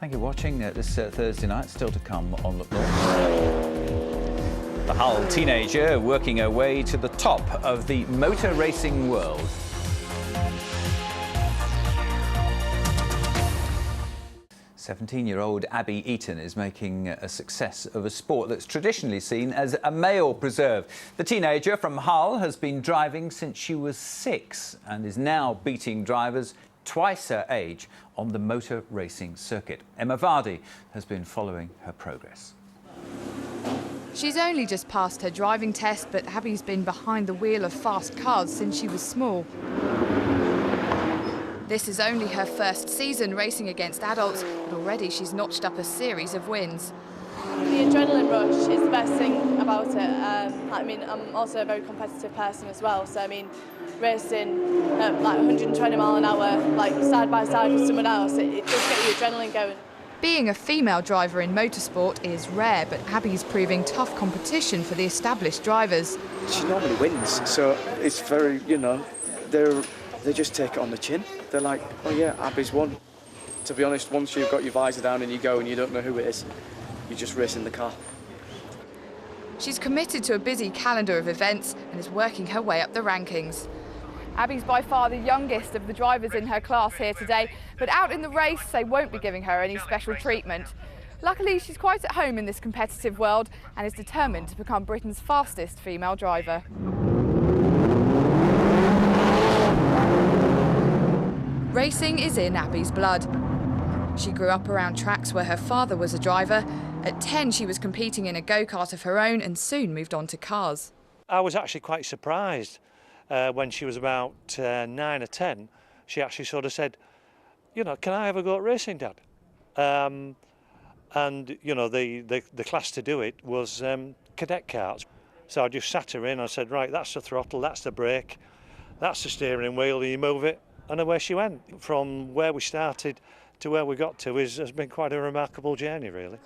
Thank you for watching this Thursday night. Still to come on Look North. The Hull teenager working her way to the top of the motor racing world. "17-year-old Abbie Eaton is making a success of a sport that's traditionally seen as a male preserve. The teenager from Hull has been driving since she was 6 and is now beating drivers twice her age on the motor racing circuit. Abbie has been following her progress. She's only just passed her driving test, but Abbie's been behind the wheel of fast cars since she was small. This is only her first season racing against adults, but already she's notched up a series of wins. The adrenaline rush is the best thing about it. I'm also a very competitive person as well, so racing at like 120 mile an hour, like side by side with someone else, it does get your adrenaline going. Being a female driver in motorsport is rare, but Abbie's proving tough competition for the established drivers. She normally wins, so it's very, they just take it on the chin. They're like, oh yeah, Abbie's won. To be honest, once you've got your visor down and you go and you don't know who it is, you're just racing the car. She's committed to a busy calendar of events and is working her way up the rankings. Abbie's by far the youngest of the drivers in her class here today, but out in the race they won't be giving her any special treatment. Luckily, she's quite at home in this competitive world and is determined to become Britain's fastest female driver. Racing is in Abbie's blood. She grew up around tracks where her father was a driver. At 10, she was competing in a go-kart of her own and soon moved on to cars. I was actually quite surprised when she was about 9 or 10. She actually sort of said, can I have a go at racing, Dad? And, the class to do it was cadet karts. So I just sat her in and said, right, that's the throttle, that's the brake, that's the steering wheel, and you move it. And away she went. From where we started to where we got to has been quite a remarkable journey, really.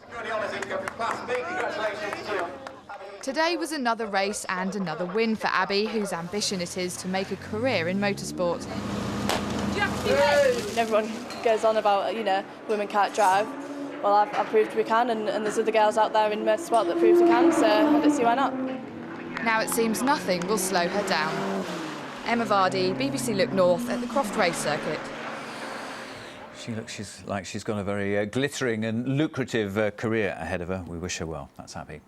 Today was another race and another win for Abbie, whose ambition it is to make a career in motorsport. Everyone goes on about, women can't drive. Well, I've proved we can, and there's other girls out there in motorsport that prove we can, so I don't see why not. Now it seems nothing will slow her down. Abbie, BBC Look North at the Croft Race Circuit. She's got a very glittering and lucrative career ahead of her. We wish her well. That's Abbie.